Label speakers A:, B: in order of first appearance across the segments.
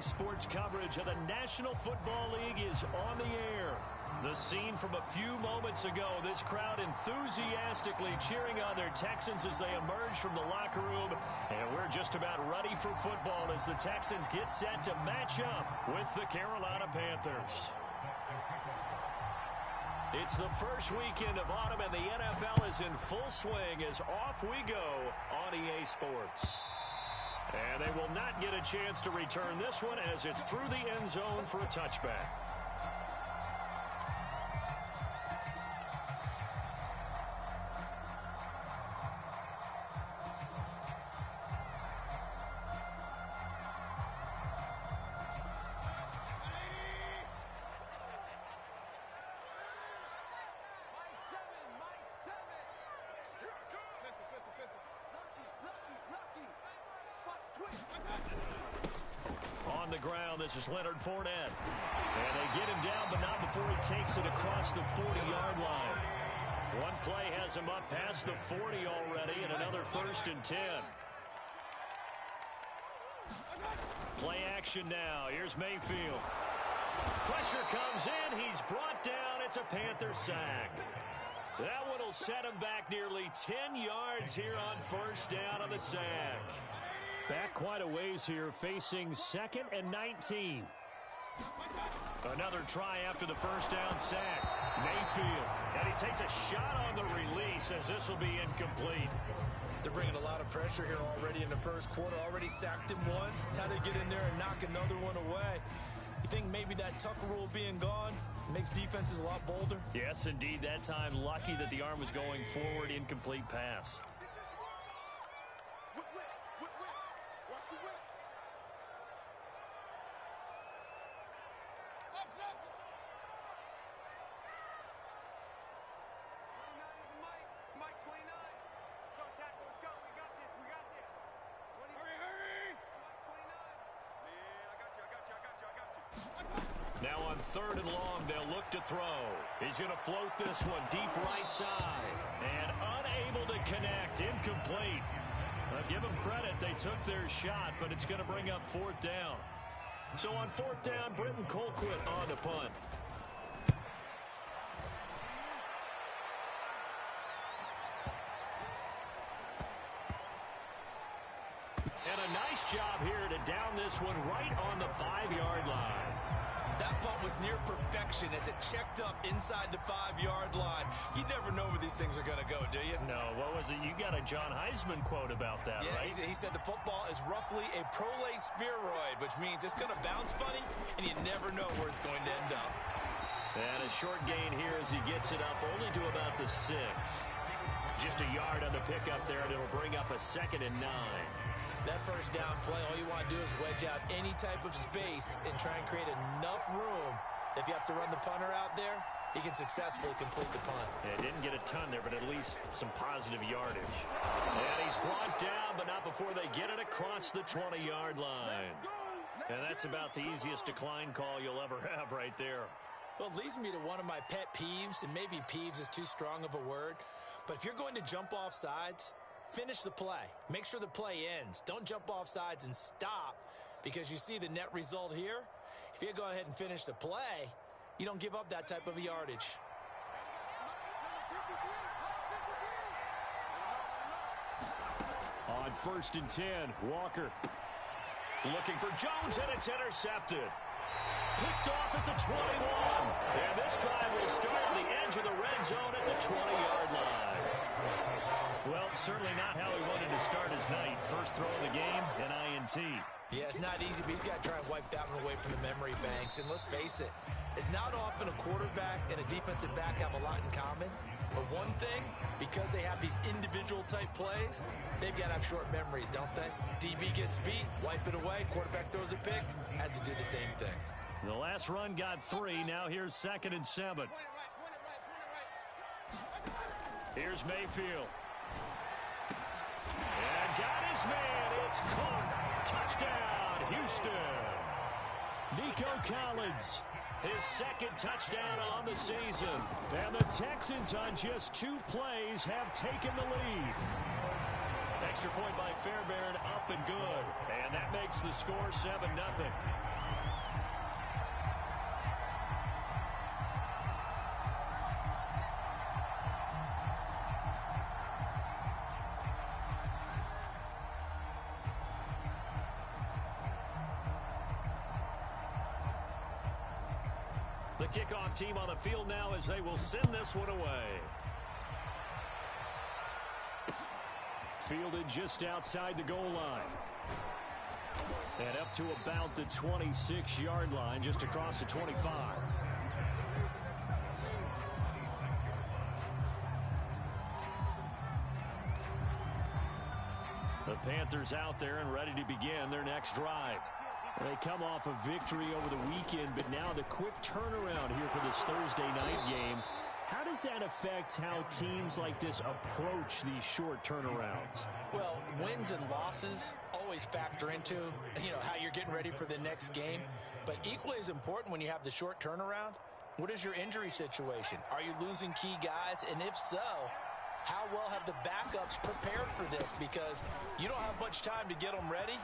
A: Sports coverage of the National Football League is on the air. The scene from a few moments ago, this crowd enthusiastically cheering on their Texans as they emerge from the locker room. And we're just about ready for football as the Texans get set to match up with the Carolina Panthers. It's the first weekend of autumn, and the NFL is in full swing as off we go on EA Sports. And they will not get a chance to return this one as it's through the end zone for a touchback. On the ground, this is Leonard Fournette. And they get him down, but not before he takes it across the 40-yard line. One play has him up past the 40 already, and another 1st and 10. Play action now. Here's Mayfield. Pressure comes in. He's brought down. It's a Panther sack. That one will set him back nearly 10 yards here on 1st down on the sack. Back quite a ways here, facing 2nd and 19. Another try after the 1st down sack. Mayfield, and he takes a shot on the release as this will be incomplete.
B: They're bringing a lot of pressure here already in the first quarter. Already sacked him once. How to get in there and knock another one away. You think maybe that Tucker rule being gone makes defenses a lot bolder?
A: Yes, indeed. That time, lucky that the arm was going forward. Incomplete pass. Now on 3rd and long, they'll look to throw. He's going to float this one deep right side. And unable to connect. Incomplete. Give them credit. They took their shot, but it's going to bring up 4th down. So on 4th down, Britton Colquitt on the punt. And a nice job here to down this one right on the 5-yard line.
B: That punt was near perfection as it checked up inside the 5-yard line. You never know where these things are going to go, do you?
A: No, what was it? You got a John Heisman quote about that,
B: yeah,
A: right?
B: He said the football is roughly a prolate spheroid, which means it's going to bounce funny, and you never know where it's going to end up.
A: And a short gain here as he gets it up only to about the 6. Just a yard on the pickup there, and it'll bring up a 2nd and 9.
B: That 1st down play, all you want to do is wedge out any type of space and try and create enough room. If you have to run the punter out there, he can successfully complete the punt.
A: Yeah, didn't get a ton there, but at least some positive yardage. And he's brought down, but not before they get it across the 20-yard line. And that's about the easiest decline call you'll ever have right there.
B: Well, it leads me to one of my pet peeves, and maybe peeves is too strong of a word, but if you're going to jump off sides, finish the play. Make sure the play ends. Don't jump off sides and stop, because you see the net result here. If you go ahead and finish the play, you don't give up that type of yardage.
A: On 1st and 10, Walker looking for Jones, and it's intercepted. Picked off at the 21. And this drive will start on the edge of the red zone at the 20-yard line. Well, certainly not how he wanted to start his night. First throw of the game, an INT.
B: Yeah, it's not easy, but he's got to try and wipe that one away from the memory banks. And let's face it, it's not often a quarterback and a defensive back have a lot in common. But one thing, because they have these individual type plays, they've got to have short memories, don't they? DB gets beat, wipe it away, quarterback throws a pick, has to do the same thing.
A: The last run got 3. Now here's 2nd and 7. Here's Mayfield. And got his man. It's caught. Touchdown, Houston. Nico Collins, his 2nd touchdown on the season. And the Texans on just 2 plays have taken the lead. extra point by Fairbairn, up and good. And that makes the score 7-0. The kickoff team on the field now as they will send this one away. Fielded just outside the goal line. And up to about the 26-yard line, just across the 25. The Panthers out there and ready to begin their next drive. They come off a victory over the weekend, but now the quick turnaround here for this Thursday night game. How does that affect how teams like this approach these short turnarounds?
B: Well, wins and losses always factor into, how you're getting ready for the next game. But equally as important when you have the short turnaround, what is your injury situation? Are you losing key guys? And if so, how well have the backups prepared for this? Because you don't have much time to get them ready.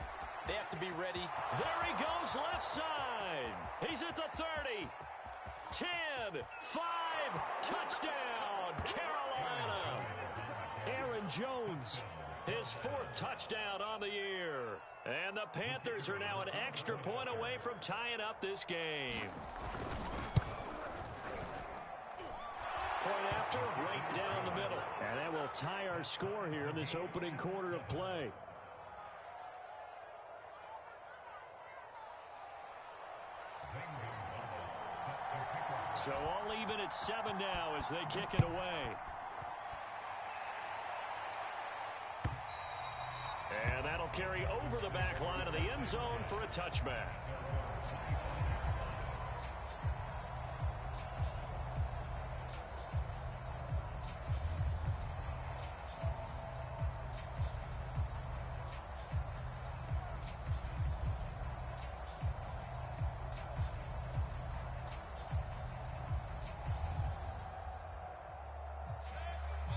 B: They have to be ready.
A: There he goes left side. He's at the 30. 10, 5, touchdown, Carolina. Aaron Jones, his 4th touchdown on the year. And the Panthers are now an extra point away from tying up this game. Point after, right down the middle. And that will tie our score here in this opening quarter of play. So all even at 7 now as they kick it away. And that'll carry over the back line of the end zone for a touchback.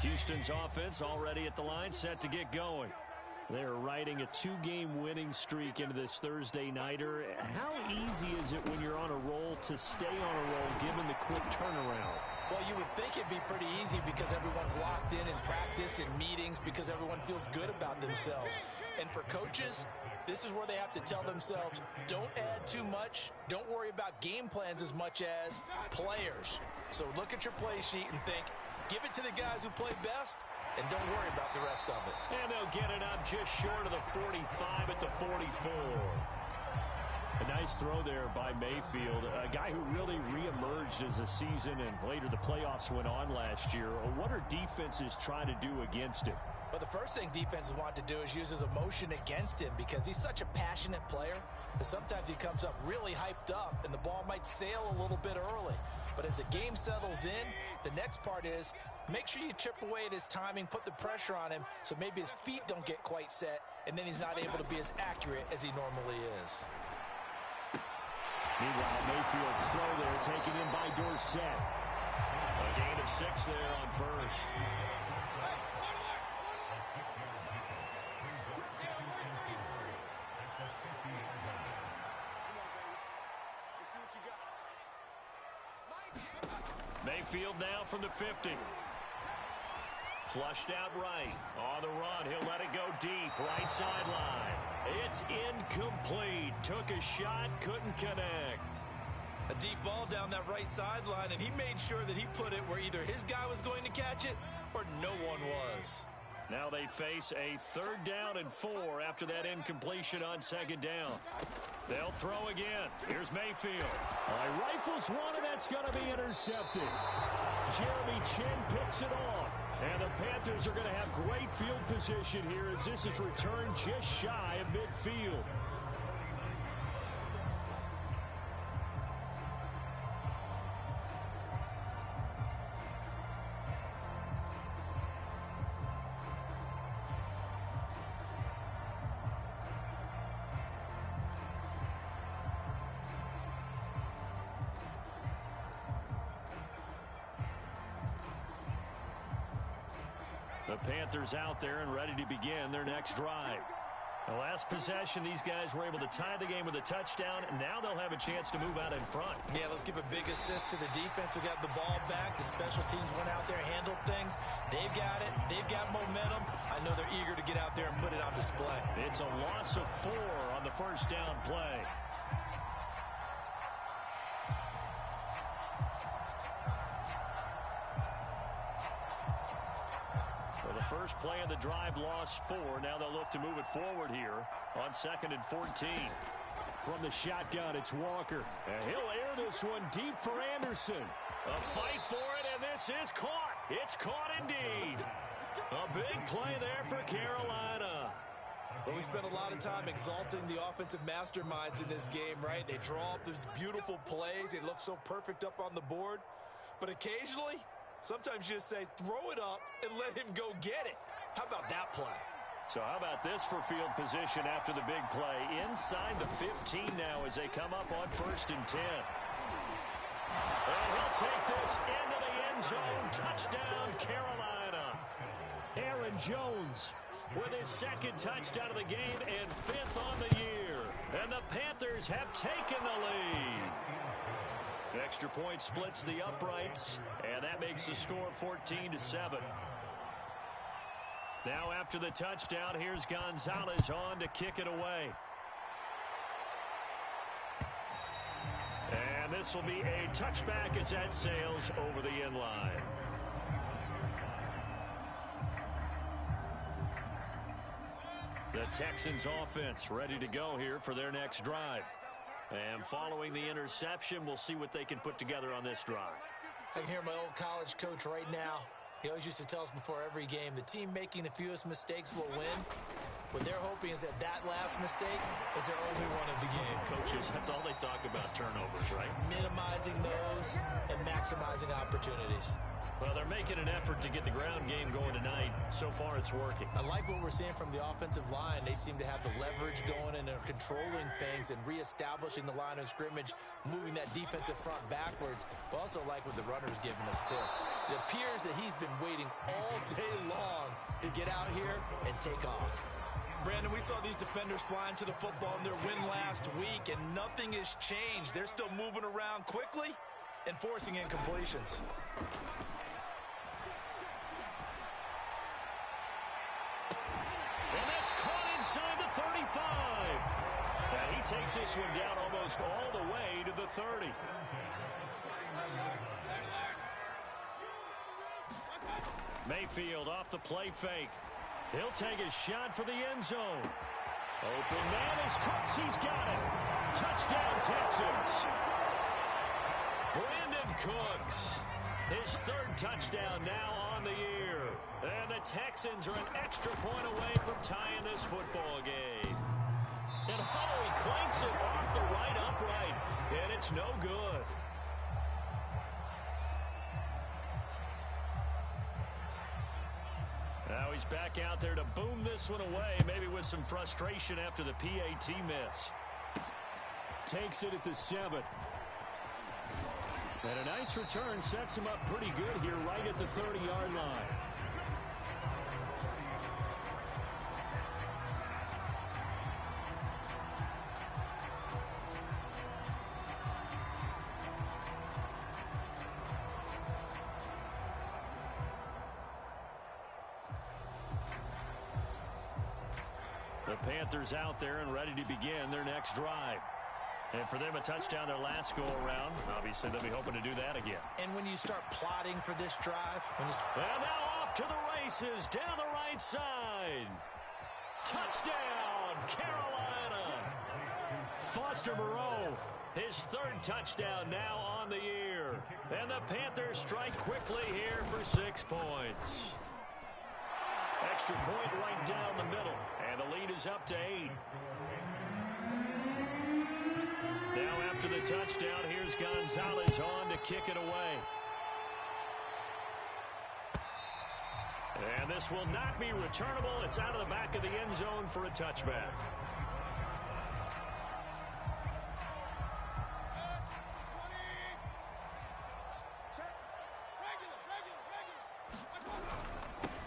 A: Houston's offense already at the line, set to get going. They're riding a 2-game winning streak into this Thursday nighter. How easy is it when you're on a roll to stay on a roll given the quick turnaround?
B: Well, you would think it'd be pretty easy because everyone's locked in practice and meetings because everyone feels good about themselves. And for coaches, this is where they have to tell themselves, don't add too much. Don't worry about game plans as much as players. So look at your play sheet and think, give it to the guys who play best, and don't worry about the rest of it.
A: And they'll get it up just short of the 45 at the 44. A nice throw there by Mayfield, a guy who really reemerged as the season and later the playoffs went on last year. What are defenses trying to do against him?
B: Well, the first thing defenses want to do is use his emotion against him because he's such a passionate player that sometimes he comes up really hyped up and the ball might sail a little bit early. But as the game settles in, the next part is make sure you chip away at his timing, put the pressure on him so maybe his feet don't get quite set and then he's not able to be as accurate as he normally is.
A: Meanwhile, Mayfield's throw there taken in by Dorsett. A gain of 6 there on first. Mayfield now from the 50. Flushed out right. On the run, he'll let it go deep. Right sideline. It's incomplete. Took a shot, couldn't connect.
B: A deep ball down that right sideline, and he made sure that he put it where either his guy was going to catch it or no one was.
A: Now they face a 3rd down and 4 after that incompletion on 2nd down. They'll throw again. Here's Mayfield. Rifles one, and that's going to be intercepted. Jeremy Chin picks it off. And the Panthers are going to have great field position here as this is returned just shy of midfield. The Panthers out there and ready to begin their next drive. The last possession, these guys were able to tie the game with a touchdown. Now they'll have a chance to move out in front.
B: Yeah, let's give a big assist to the defense who got the ball back. The special teams went out there, handled things. They've got it. They've got momentum. I know they're eager to get out there and put it on display.
A: It's a loss of 4 on the first down play. First play of the drive, lost 4. Now they'll look to move it forward here on 2nd and 14. From the shotgun, it's Walker. And he'll air this one deep for Anderson. A fight for it, and this is caught. It's caught indeed. A big play there for Carolina.
B: Well, we spent a lot of time exalting the offensive masterminds in this game, right? They draw up these beautiful plays. They look so perfect up on the board. But occasionally, sometimes you just say, throw it up and let him go get it. How about that play?
A: So how about this for field position after the big play? Inside the 15 now as they come up on 1st and 10. And he'll take this into the end zone. Touchdown, Carolina. Aaron Jones with his 2nd touchdown of the game and 5th on the year. And the Panthers have taken the lead. Extra point splits the uprights, and that makes the score 14-7. Now after the touchdown, here's Gonzalez on to kick it away. And this will be a touchback as that sails over the end line. The Texans offense ready to go here for their next drive. And following the interception, we'll see what they can put together on this drive.
B: I can hear my old college coach right now. He always used to tell us before every game, the team making the fewest mistakes will win. What they're hoping is that last mistake is their only one of the game.
A: Coaches, that's all they talk about, turnovers, right?
B: Minimizing those and maximizing opportunities.
A: Well, they're making an effort to get the ground game going tonight. So far, it's working.
B: I like what we're seeing from the offensive line. They seem to have the leverage going and are controlling things and reestablishing the line of scrimmage, moving that defensive front backwards, but also like what the runner's giving us, too. It appears that he's been waiting all day long to get out here and take off. Brandon, we saw these defenders flying to the football in their win last week, and nothing has changed. They're still moving around quickly and forcing incompletions.
A: Inside the 35. And he takes this one down almost all the way to the 30. Mayfield off the play fake. He'll take a shot for the end zone. Open man is Cooks. He's got it. Touchdown, Texans. Brandon Cooks. His 3rd touchdown now on the year. And the Texans are an extra point away from tying this football game. And he clanks it off the right upright. And it's no good. Now he's back out there to boom this one away, maybe with some frustration after the PAT miss. Takes it at the 7. And a nice return sets him up pretty good here right at the 30-yard line. The Panthers out there and ready to begin their next drive. And for them, a touchdown their last go-around. Obviously, they'll be hoping to do that again.
B: And when you start plotting for this drive... And
A: now off to the races, down the right side. Touchdown, Carolina. Foster Moreau, his 3rd touchdown now on the year. And the Panthers strike quickly here for 6 points. Extra point right down the middle. And the lead is up to 8. Now after the touchdown, here's Gonzalez on to kick it away. And this will not be returnable. It's out of the back of the end zone for a touchback.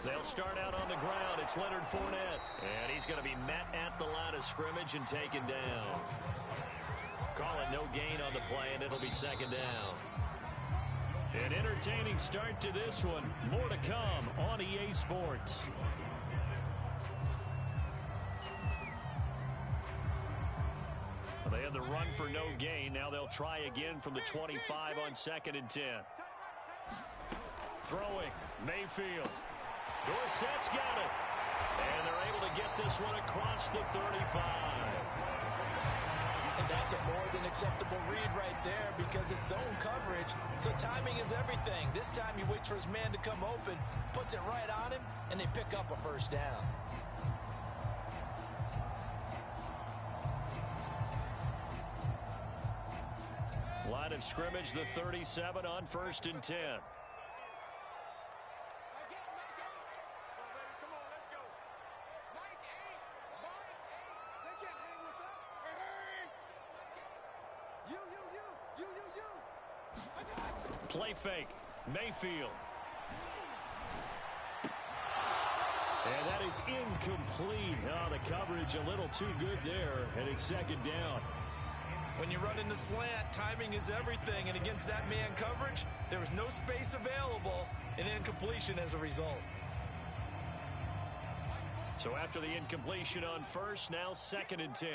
A: They'll start out on the ground. It's Leonard Fournette. And he's going to be met at the line of scrimmage and taken down. Call it no gain on the play, and it'll be second down. An entertaining start to this one. More to come on EA Sports. They had the run for no gain. Now they'll try again from the 25 on 2nd and 10. Throwing, Mayfield. Dorsett's got it. And they're able to get this one across the 35.
B: And that's a more than acceptable read right there because it's zone coverage, so timing is everything. This time he waits for his man to come open, puts it right on him, and they pick up a first down.
A: Line of scrimmage, the 37 on 1st and 10. Play fake, Mayfield. And that is incomplete. Oh, the coverage a little too good there, and it's second down.
B: When you run into slant, timing is everything, and against that man coverage, there was no space available, and incompletion as a result.
A: So after the incompletion on first, now 2nd and 10.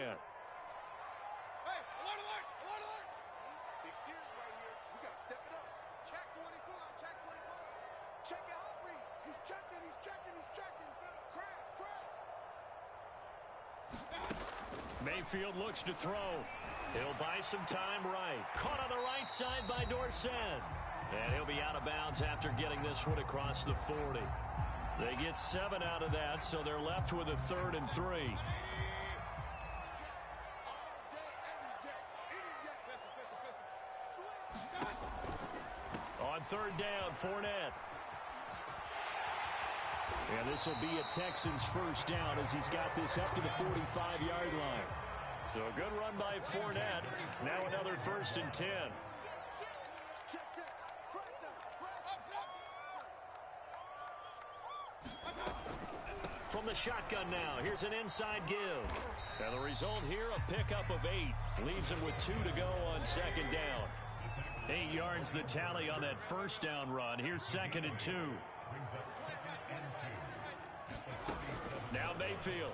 A: Mayfield looks to throw. He'll buy some time right. Caught on the right side by Dorsett. And he'll be out of bounds after getting this one across the 40. They get 7 out of that, so they're left with a 3rd and 3. On 3rd down, Fournette. And this will be a Texans first down as he's got this up to the 45-yard line. So a good run by Fournette. Now another 1st and 10. From the shotgun now, here's an inside give. And the result here, a pickup of 8. Leaves him with 2 to go on 2nd down. 8 yards the tally on that first down run. Here's 2nd and 2. Now Mayfield.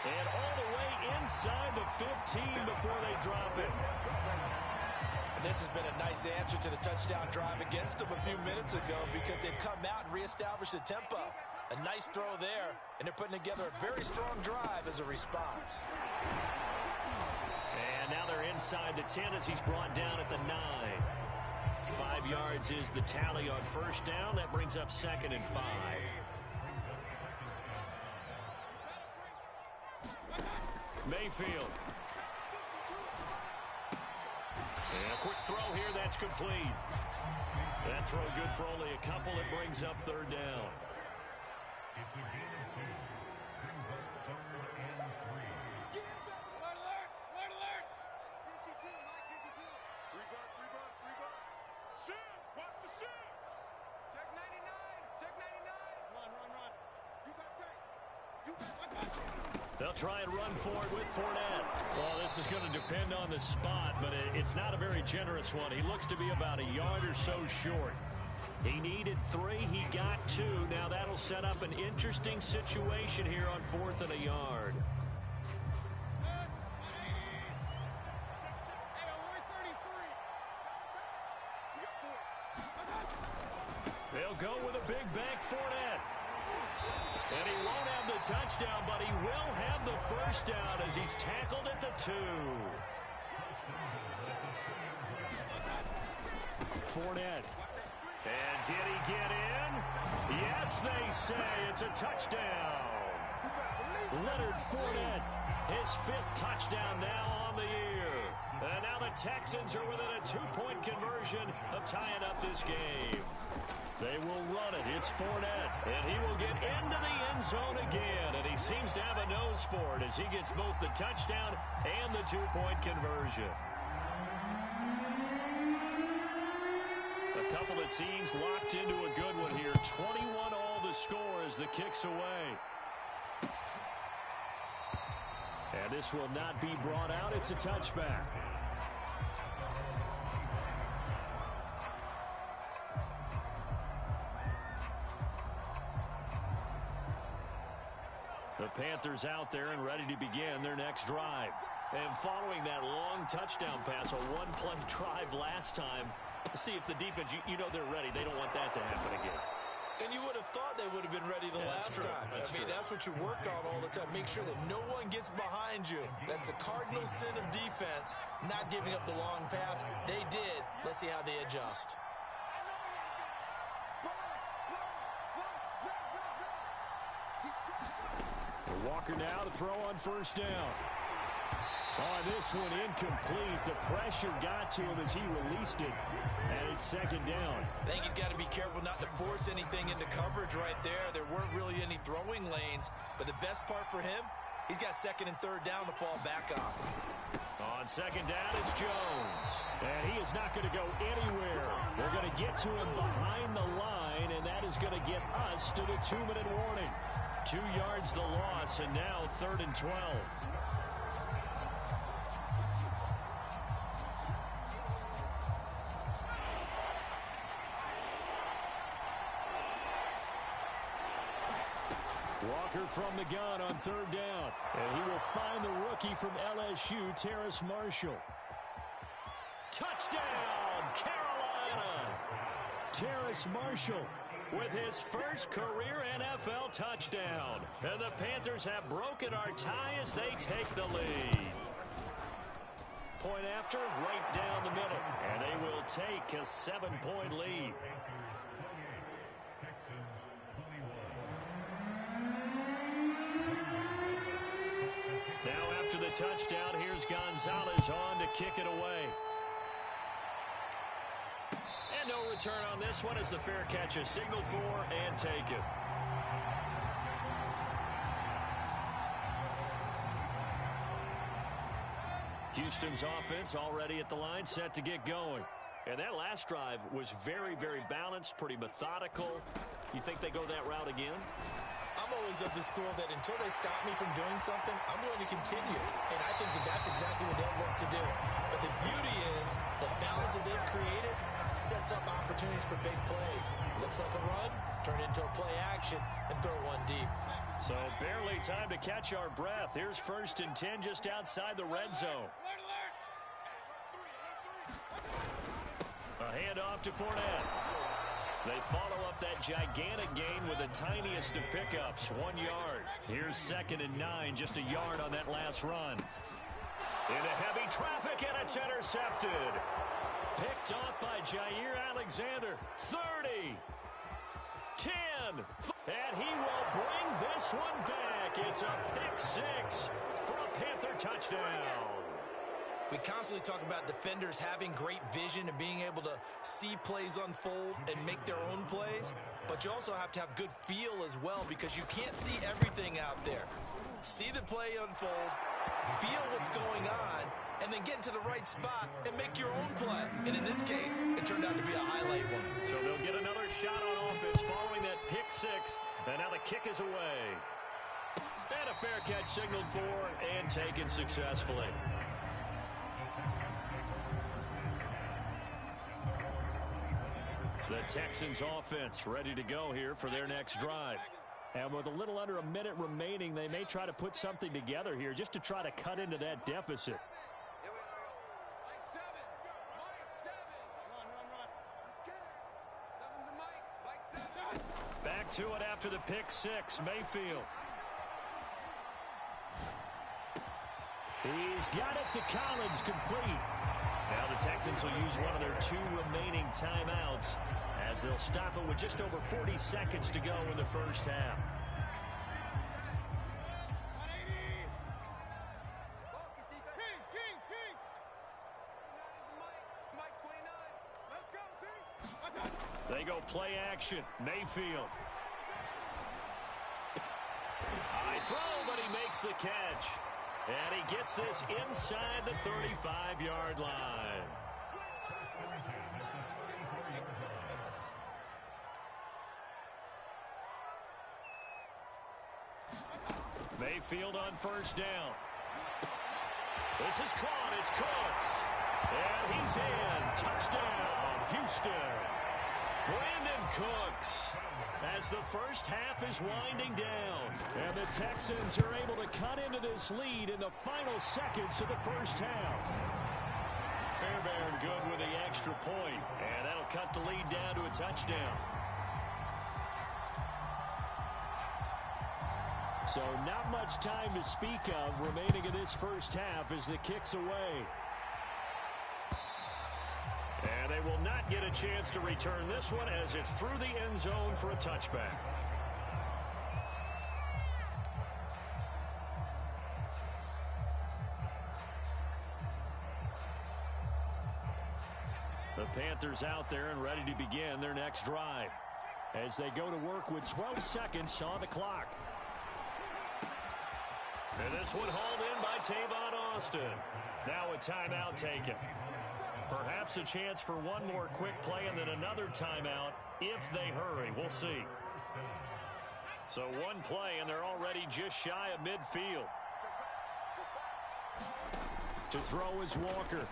A: And all the way inside the 15 before they drop it.
B: And this has been a nice answer to the touchdown drive against them a few minutes ago because they've come out and reestablished the tempo. A nice throw there, and they're putting together a very strong drive as a response.
A: And now they're inside the 10 as he's brought down at the 9. 5 yards is the tally on first down. That brings up 2nd and 5. Mayfield. And a quick throw here, that's complete. That throw good for only a couple. It brings up 3rd down. They'll try and run for it with Fournette. Well, this is going to depend on the spot, but it's not a very generous one. He looks to be about a yard or so short. He needed 3. He got 2. Now that'll set up an interesting situation here on 4th and a yard. They'll go with a big bank Fournette. And he won't have the touchdown, but he will have the first down as he's tackled at the 2. Fournette. And did he get in? Yes, they say it's a touchdown. Leonard Fournette, his 5th touchdown now on the year. And now the Texans are within a 2-point conversion of tying up this game. They will run it. It's Fournette, and he will get into the end zone again, and he seems to have a nose for it as he gets both the touchdown and the 2-point conversion. A couple of team's locked into a good one here. 21 all the score as the kick's away. And this will not be brought out. It's a touchback. The Panthers out there and ready to begin their next drive. And following that long touchdown pass, a one-play drive last time, see if the defense, you know they're ready. They don't want that to happen again.
B: And you would have thought they would have been ready the last time. I mean, that's what you work on all the time. Make sure that no one gets behind you. That's the cardinal sin of defense, not giving up the long pass. They did. Let's see how they adjust.
A: Walker now to throw on first down. Oh, this one incomplete. The pressure got to him as he released it, and it's second down.
B: I think he's got to be careful not to force anything into coverage right there. There weren't really any throwing lanes, but the best part for him, he's got second and third down to fall back on.
A: On second down, it's Jones. And he is not going to go anywhere. They're going to get to him behind the line, and that is going to get us to the 2-minute warning. 2 yards the loss, and now 3rd and 12. Walker from the gun on 3rd down. And he will find the rookie from LSU, Terrace Marshall. Touchdown, Carolina! Terrace Marshall with his first career NFL touchdown. And the Panthers have broken our tie as they take the lead. Point after, right down the middle. And they will take a 7-point lead. Now after the touchdown, here's Gonzalez on to kick it away. And no return on this one as the fair catch is signaled for and taken. Houston's offense already at the line, set to get going. And that last drive was very, very balanced, pretty methodical. You think they go that route again?
B: I'm always of the school that until they stop me from doing something, I'm going to continue. And I think that that's exactly what they'll look to do. But the beauty is the balance that they've created sets up opportunities for big plays. Looks like a run, turn into a play action, and throw one deep.
A: So barely time to catch our breath. Here's 1st and 10 just outside the red zone. A handoff to Fournette. They follow up that gigantic gain with the tiniest of pickups, 1 yard. Here's 2nd and 9, just a yard on that last run. Into heavy traffic, and it's intercepted. Picked off by Jair Alexander. 30. 10. And he will bring this one back. It's a pick 6 for a Panther touchdown.
B: We constantly talk about defenders having great vision and being able to see plays unfold and make their own plays. But you also have to have good feel as well because you can't see everything out there. See the play unfold, feel what's going on, and then get into the right spot and make your own play. And in this case, it turned out to be a highlight one.
A: So they'll get another shot on offense following that pick 6. And now the kick is away. And a fair catch signaled for and taken successfully. The Texans offense ready to go here for their next drive. And with a little under a minute remaining, they may try to put something together here just to try to cut into that deficit. Back to it after the pick 6, Mayfield. He's got it to Collins, complete. Now the Texans will use one of their 2 remaining timeouts as they'll stop it with just over 40 seconds to go in the first half. They go play action. Mayfield. High throw, but he makes the catch. And he gets this inside the 35-yard line. Mayfield on first down. This is caught. It's Cooks. And he's in. Touchdown, Houston. Brandon Cooks. As the first half is winding down. And the Texans are able to cut into this lead in the final seconds of the first half. Fairbairn good with the extra point. And that'll cut the lead down to a touchdown. So not much time to speak of remaining in this first half as the kick's away. And they will not get a chance to return this one as it's through the end zone for a touchback. The Panthers out there and ready to begin their next drive as they go to work with 12 seconds on the clock. And this one hauled in by Tavon Austin. Now a timeout taken. Perhaps a chance for one more quick play and then another timeout if they hurry. We'll see. So one play and they're already just shy of midfield. To throw is Walker.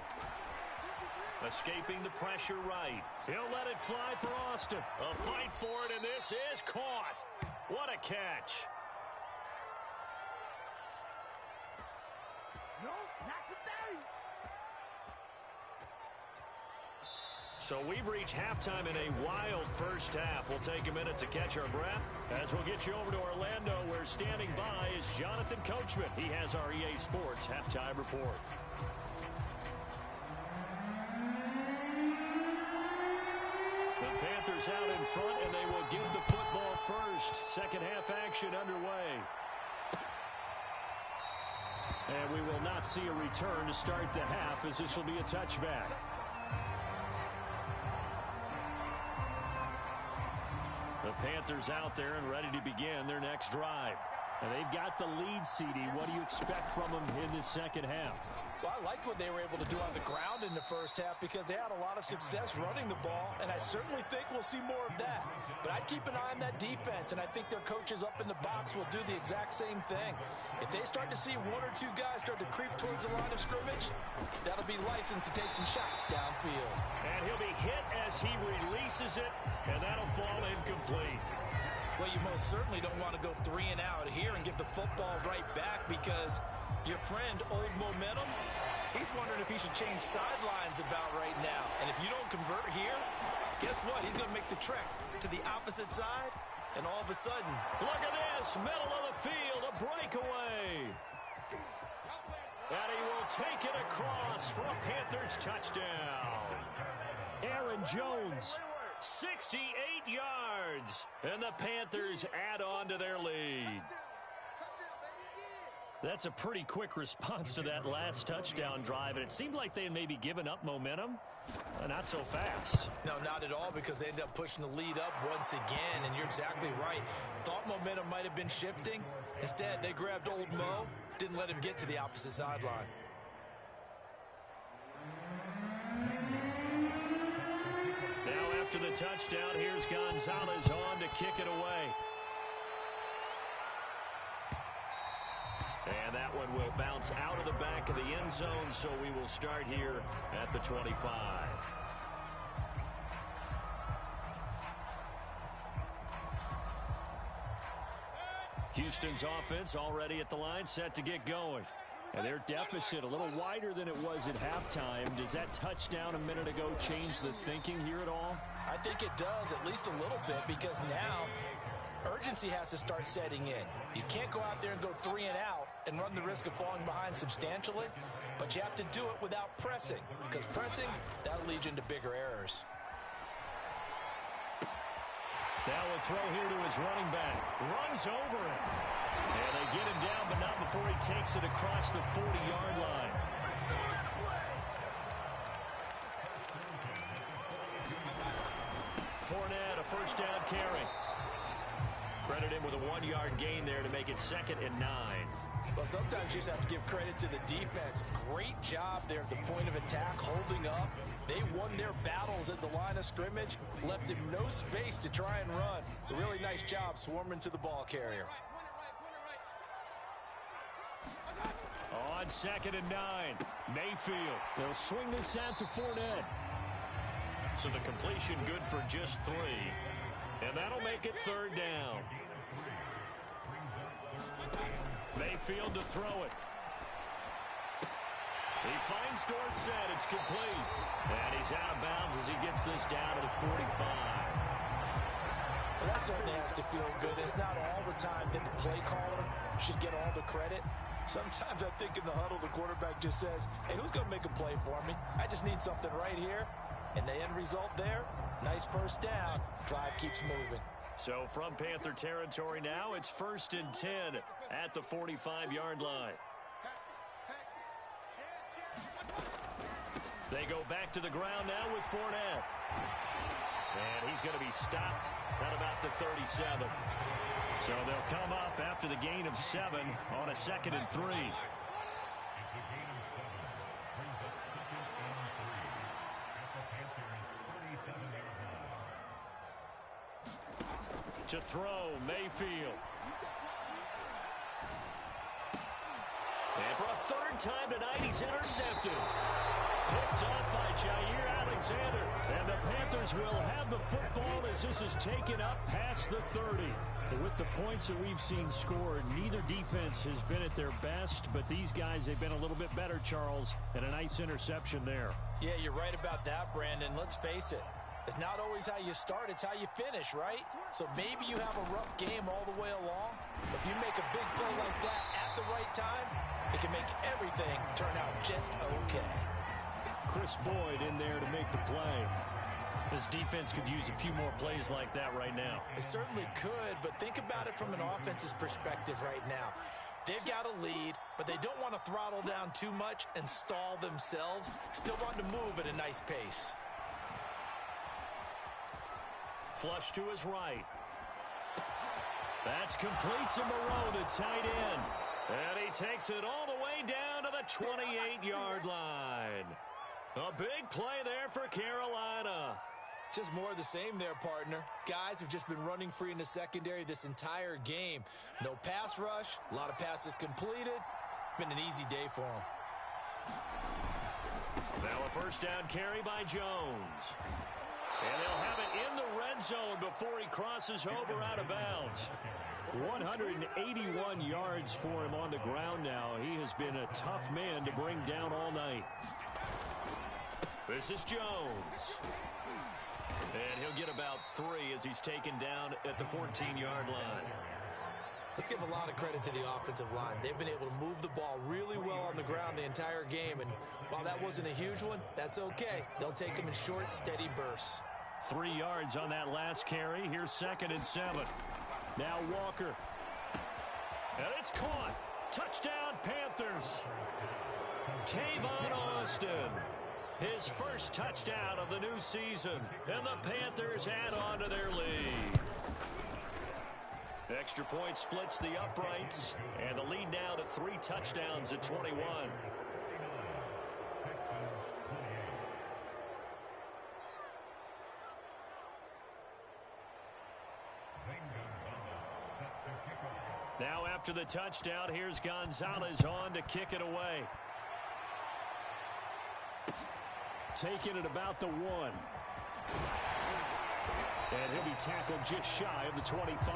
A: Escaping the pressure right. He'll let it fly for Austin. A fight for it, and this is caught. What a catch.
C: No, not today.
A: So we've reached halftime in a wild first half. We'll take a minute to catch our breath as we'll get you over to Orlando, where standing by is Jonathan Coachman. He has our EA Sports halftime report. The Panthers out in front, and they will give the football first. Second half action underway. And we will not see a return to start the half, as this will be a touchback. The Panthers out there and ready to begin their next drive. And they've got the lead, CD. What do you expect from them in the second half?
B: Well, I like what they were able to do on the ground in the first half because they had a lot of success running the ball, and I certainly think we'll see more of that. But I'd keep an eye on that defense, and I think their coaches up in the box will do the exact same thing. If they start to see one or two guys start to creep towards the line of scrimmage, that'll be licensed to take some shots downfield.
A: And he'll be hit as he releases it, and that'll fall incomplete.
B: Well, you most certainly don't want to go 3 and out here and give the football right back because your friend, Old Momentum, he's wondering if he should change sidelines about right now. And if you don't convert here, guess what? He's going to make the trek to the opposite side, and all of a sudden,
A: look at this, middle of the field, a breakaway. And he will take it across for a Panthers touchdown. Aaron Jones, 68 yards, and the Panthers add on to their lead. That's a pretty quick response to that last touchdown drive, and it seemed like they had maybe given up momentum. Not so fast.
B: No, not at all, because they ended up pushing the lead up once again, and you're exactly right. Thought momentum might have been shifting. Instead, they grabbed Old Mo, didn't let him get to the opposite sideline.
A: Now after the touchdown, here's Gonzalez on to kick it away. And that one will bounce out of the back of the end zone, so we will start here at the 25. Houston's offense already at the line, set to get going. And their deficit a little wider than it was at halftime. Does that touchdown a minute ago change the thinking here at all?
B: I think it does, at least a little bit, because now urgency has to start setting in. You can't go out there and go 3 and out and run the risk of falling behind substantially, but you have to do it without pressing, because pressing, that'll lead you into bigger errors.
A: Now a throw here to his running back. Runs over it. And they get him down, but not before he takes it across the 40-yard line. Fournette, a first down carry. Credit him with a 1-yard gain there to make it 2nd and 9.
B: Well, sometimes you just have to give credit to the defense. Great job there at the point of attack, holding up. They won their battles at the line of scrimmage, left him no space to try and run. A really nice job swarming to the ball carrier.
A: on 2nd and 9. Mayfield. They'll swing this out to Fournette. So the completion good for just 3. And that'll make it 3rd down. Mayfield to throw it. He finds Dorsett. It's complete. And he's out of bounds as he gets this down to the 45.
B: Well, that certainly has to feel good. It's not all the time that the play caller should get all the credit. Sometimes I think in the huddle, the quarterback just says, hey, who's going to make a play for me? I just need something right here. And the end result there, nice first down. Drive keeps moving.
A: So from Panther territory now, it's 1st and 10 at the 45-yard line. They go back to the ground now with Fournette. And he's going to be stopped at about the 37. So they'll come up after the gain of 7 on a 2nd and 3. To throw, Mayfield. And for a 3rd time tonight, he's intercepted. Picked up by Jair Alexander. And the Panthers will have the football as this is taken up past the 30. With the points that we've seen scored, neither defense has been at their best, but these guys, they've been a little bit better, Charles, and a nice interception there.
B: Yeah, you're right about that, Brandon. Let's face it. It's not always how you start, it's how you finish, right? So maybe you have a rough game all the way along, but if you make a big play like that at the right time, it can make everything turn out just okay.
A: Chris Boyd in there to make the play. This defense could use a few more plays like that right now.
B: It certainly could, but think about it from an offense's perspective right now. They've got a lead, but they don't want to throttle down too much and stall themselves. Still want to move at a nice pace.
A: Flush to his right. That's complete to Moreau, the tight end. And he takes it all the way down to the 28-yard line. A big play there for Carolina.
B: Just more of the same there, partner. Guys have just been running free in the secondary this entire game. No pass rush, a lot of passes completed. Been an easy day for them.
A: Now a 1st down carry by Jones. And they'll have it in the red zone before he crosses over out of bounds. 181 yards for him on the ground now. He has been a tough man to bring down all night. This is Jones. And he'll get about 3 as he's taken down at the 14-yard line.
B: Let's give a lot of credit to the offensive line. They've been able to move the ball really well on the ground the entire game. And while that wasn't a huge one, that's okay. They'll take them in short, steady bursts.
A: 3 yards on that last carry. Here's 2nd and 7. Now Walker. And it's caught. Touchdown, Panthers. Tavon Austin. His first touchdown of the new season. And the Panthers add on to their lead. Extra point splits the uprights. And the lead now to 3 touchdowns at 21. Now after the touchdown, here's Gonzalez on to kick it away. Taking it about the 1. And he'll be tackled just shy of the 25.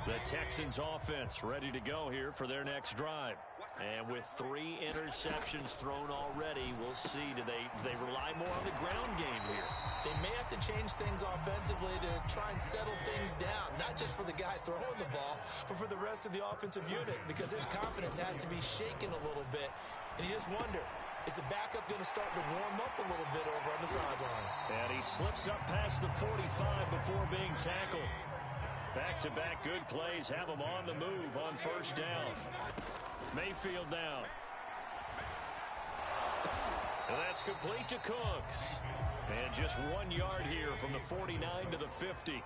A: The Texans offense ready to go here for their next drive. And with 3 interceptions thrown already, we'll see. Do they rely more on the ground game here?
B: They may have to change things offensively to try and settle things down, not just for the guy throwing the ball, but for the rest of the offensive unit, because his confidence has to be shaken a little bit. And you just wonder, is the backup going to start to warm up a little bit over on the sideline?
A: And he slips up past the 45 before being tackled. Back-to-back good plays have him on the move on 1st down. Mayfield down. And that's complete to Cooks. And just 1 yard here from the 49 to the 50.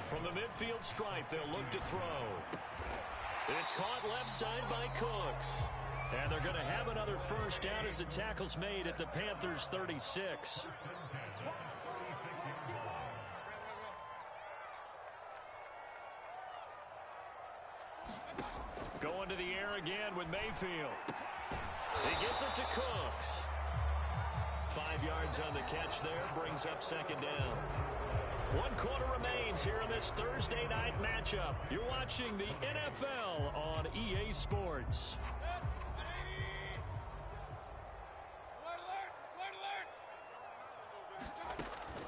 A: From the midfield stripe, they'll look to throw. It's caught left side by Cooks. And they're going to have another first down as the tackle's made at the Panthers 36. Going to the air again with Mayfield. He gets it to Cooks. 5 yards on the catch there, brings up second down. 1 quarter remains here in this Thursday night matchup. You're watching the NFL on EA Sports.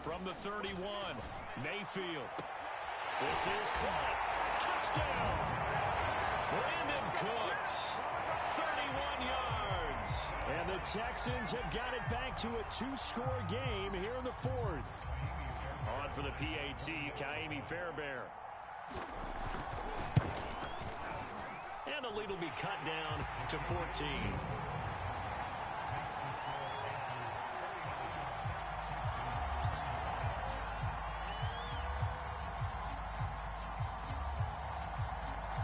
A: From the 31, Mayfield. This is caught. Touchdown. Brandon Cooks. 31 yards. And the Texans have got it back to a 2-score game here in the 4th. On for the PAT, Kaimi Fairbairn. And the lead will be cut down to 14.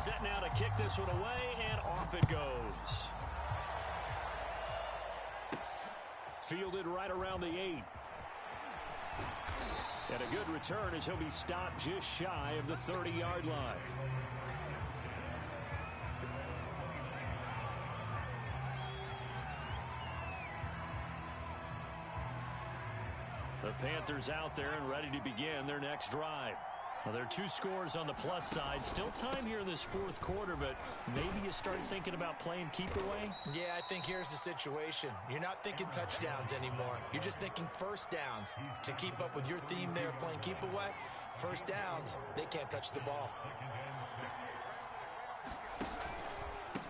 A: Set now to kick this one away, and off it goes. Fielded right around the 8. And a good return as he'll be stopped just shy of the 30-yard line. The Panthers out there and ready to begin their next drive. Well, there are 2 scores on the plus side. Still time here in this 4th quarter, but maybe you start thinking about playing keep away?
B: Yeah, I think here's the situation. You're not thinking touchdowns anymore. You're just thinking first downs. To keep up with your theme there, playing keep away, first downs, they can't touch the ball.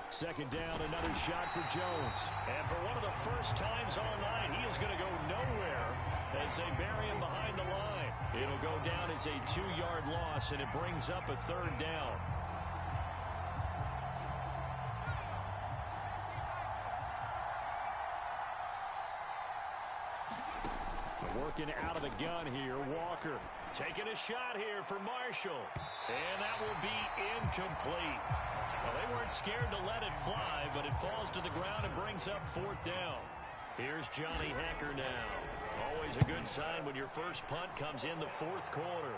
A: Second down, another shot for Jones. And for one of the first times all night, he is going to go nowhere as they bury him behind the line. It'll go down as a 2-yard loss, and it brings up a 3rd down. Working out of the gun here, Walker. Taking a shot here for Marshall. And that will be incomplete. Well, they weren't scared to let it fly, but it falls to the ground and brings up 4th down. Here's Johnny Hekker now. Always a good sign when your first punt comes in the 4th quarter.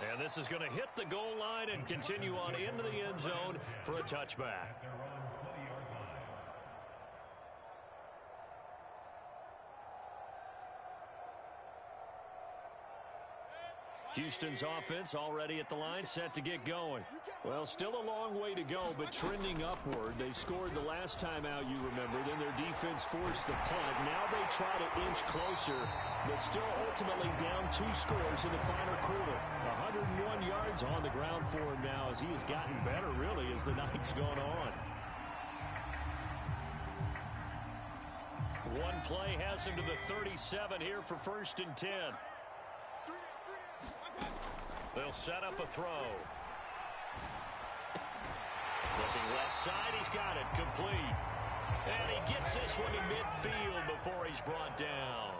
A: And this is going to hit the goal line and continue on into the end zone for a touchback. Houston's offense already at the line, set to get going. Well, still a long way to go, but trending upward. They scored the last time out, you remember. Then their defense forced the punt. Now they try to inch closer, but still ultimately down 2 scores in the final quarter. 101 yards on the ground for him now as he has gotten better, really, as the night's gone on. One play has him to the 37 here for 1st and 10. They'll set up a throw. Looking left side, he's got it complete. And he gets this one to midfield before he's brought down.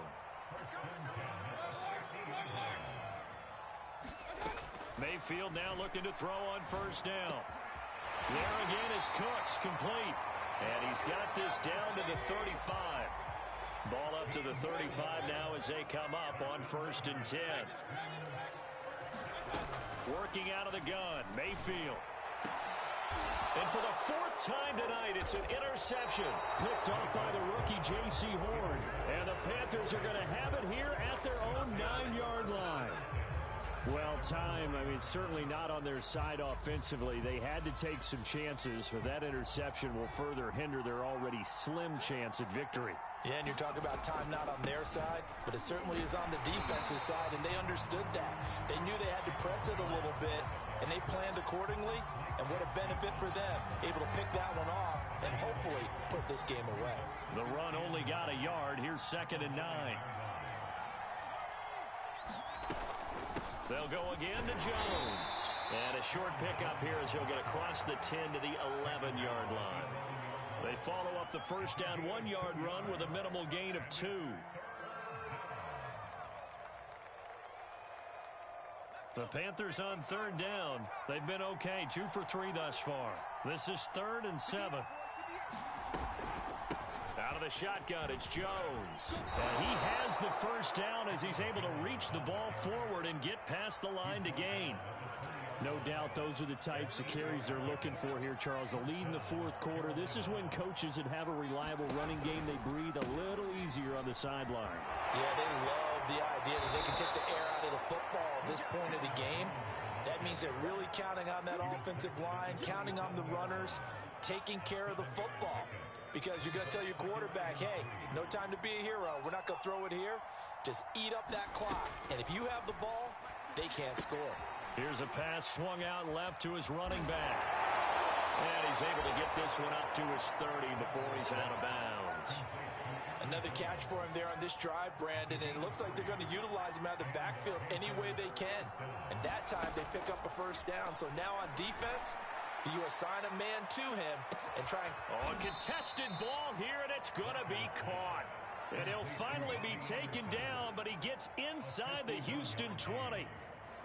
A: Mayfield now looking to throw on 1st down. There again is Cooks, complete. And he's got this down to the 35. Ball up to the 35 now as they come up on 1st and 10. Working out of the gun, Mayfield. And for the 4th time tonight, it's an interception. Picked off by the rookie J.C. Horn. And the Panthers are going to have it here at their own 9-yard line. Well, time, I mean, certainly not on their side offensively. They had to take some chances, but that interception will further hinder their already slim chance at victory.
B: Yeah, and you're talking about time not on their side, but it certainly is on the defensive side, and they understood that. They knew they had to press it a little bit, and they planned accordingly, and what a benefit for them, able to pick that one off and hopefully put this game away.
A: The run only got a yard. Here's 2nd and 9. They'll go again to Jones. And a short pickup here as he'll get across the 10 to the 11-yard line. They follow up the 1st down 1-yard run with a minimal gain of 2. The Panthers on third down. They've been okay, 2 for 3 thus far. This is 3rd and 7. Out of the shotgun, it's Jones. And he has the first down as he's able to reach the ball forward and get past the line to gain.
C: No doubt those are the types of carries they're looking for here, Charles. The lead in the fourth quarter. This is when coaches that have a reliable running game, they breathe a little easier on the sideline.
B: Yeah, they love the idea that they can take the air out of the football at this point of the game. That means they're really counting on that offensive line, counting on the runners, taking care of the football. Because you're going to tell your quarterback, hey, no time to be a hero. We're not going to throw it here. Just eat up that clock. And if you have the ball, they can't score.
A: Here's a pass swung out left to his running back. And he's able to get this one up to his 30 before he's out of bounds.
B: Another catch for him there on this drive, Brandon, and it looks like they're going to utilize him out of the backfield any way they can. And that time they pick up a first down. So now on defense, you assign a man to him and try and...
A: Oh, a contested ball here, and it's going to be caught. And he'll finally be taken down, but he gets inside the Houston 20.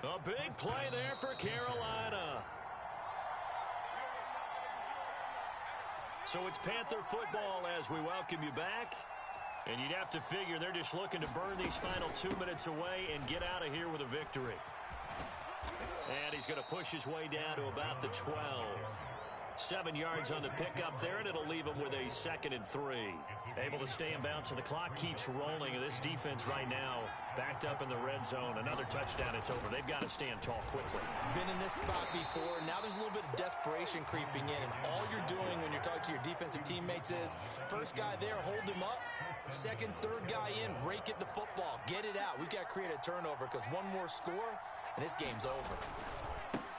A: A big play there for Carolina. So it's Panther football as we welcome you back. And you'd have to figure they're just looking to burn these final 2 minutes away and get out of here with a victory. And he's going to push his way down to about the 12. 7 yards on the pickup there, and it'll leave him with a 2nd and 3. Able to stay in bounds, so the clock keeps rolling. And this defense right now backed up in the red zone. Another touchdown, it's over. They've got to stand tall quickly.
B: Been in this spot before. Now there's a little bit of desperation creeping in. And all you're doing when you're talking to your defensive teammates is, first guy there, hold him up. Second, third guy in, rake at the football. Get it out. We've got to create a turnover because one more score, and this game's over.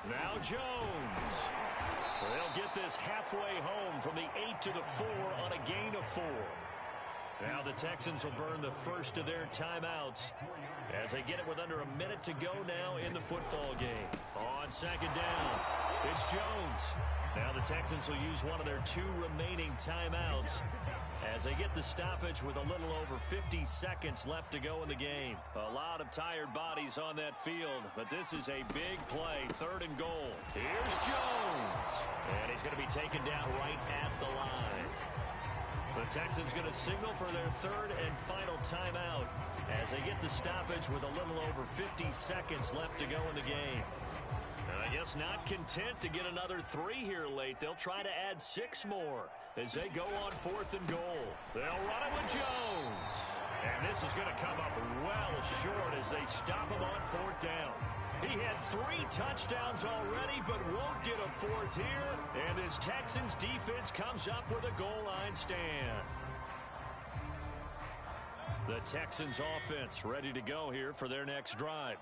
A: Now Jones. They'll get this halfway home from the 8 to the 4 on a gain of 4. Now the Texans will burn the first of their timeouts as they get it with under a minute to go now in the football game. On 2nd down, it's Jones. Now the Texans will use one of their 2 remaining timeouts as they get the stoppage with a little over 50 seconds left to go in the game. A lot of tired bodies on that field, but this is a big play, 3rd and goal. Here's Jones, and he's going to be taken down right at the line. The Texans going to signal for their 3rd and final timeout as they get the stoppage with a little over 50 seconds left to go in the game. And I guess not content to get another 3 here late. They'll try to add 6 more as they go on 4th and goal. They'll run it with Jones. And this is going to come up well short as they stop him on 4th down. He had 3 touchdowns already, but won't get a 4th here. And this Texans defense comes up with a goal line stand. The Texans offense ready to go here for their next drive.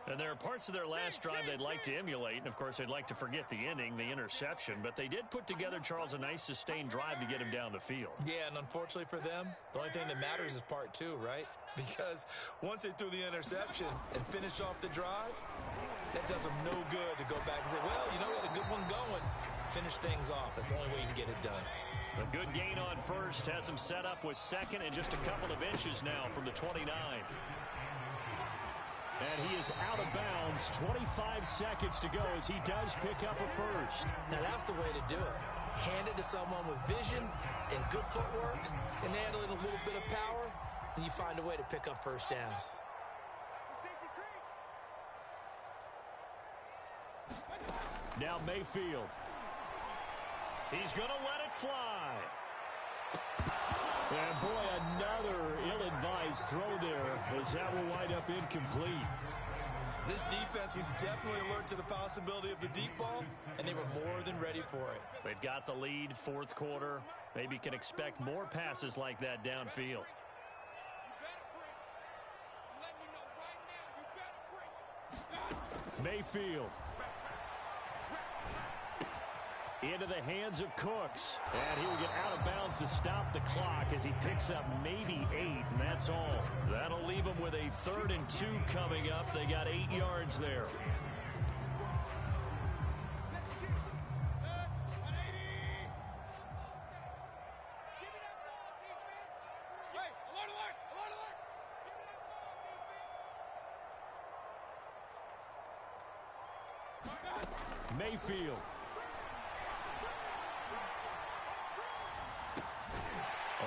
A: And there are parts of their last drive they'd like to emulate. And, of course, they'd like to forget the inning, the interception. But they did put together, Charles, a nice sustained drive to get him down the field.
B: Yeah, and unfortunately for them, the only thing that matters is part 2, right? Because once they threw the interception and finished off the drive, that does them no good to go back and say, well, you know, we had a good one going. Finish things off. That's the only way you can get it done.
A: A good gain on first has him set up with 2nd and just a couple of inches now from the 29.
C: And he is out of bounds. 25 seconds to go as he does pick up a first.
B: Now that's the way to do it. Hand it to someone with vision and good footwork and add a little bit of power, and you find a way to pick up first downs.
C: Now Mayfield.
A: He's going to let it fly.
C: And boy, another ill-advised throw there as that will wind up incomplete.
B: This defense was definitely alert to the possibility of the deep ball, and they were more than ready for it.
A: They've got the lead, 4th quarter. Maybe can expect more passes like that downfield.
C: Mayfield. Into the hands of Cooks. And he will get out of bounds to stop the clock as he picks up maybe 8, and that's all.
A: That'll leave him with a 3rd and 2 coming up. They got 8 yards there.
C: Mayfield.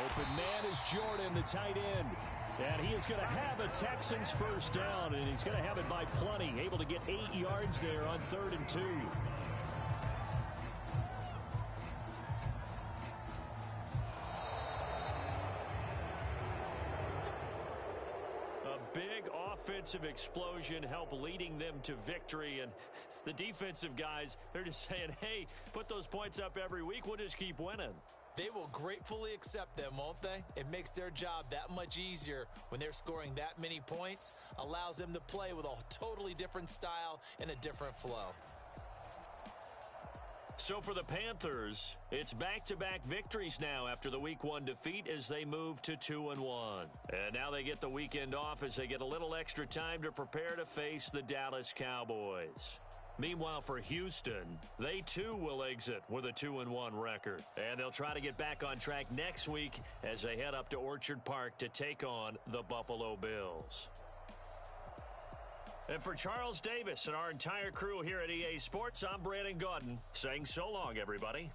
C: Open man is Jordan, the tight end. And he is going to have a Texans first down, and he's going to have it by plenty. Able to get 8 yards there on 3rd and 2. A big offensive explosion helped leading them to victory. And the defensive guys, they're just saying, hey, put those points up every week. We'll just keep winning.
B: They will gratefully accept them, won't they? It makes their job that much easier when they're scoring that many points. Allows them to play with a totally different style and a different flow.
A: So for the Panthers, it's back-to-back victories now after the Week 1 defeat as they move to 2-1. And now they get the weekend off as they get a little extra time to prepare to face the Dallas Cowboys. Meanwhile, for Houston, they too will exit with a 2-1 record. And they'll try to get back on track next week as they head up to Orchard Park to take on the Buffalo Bills. And for Charles Davis and our entire crew here at EA Sports, I'm Brandon Gaudin saying so long, everybody.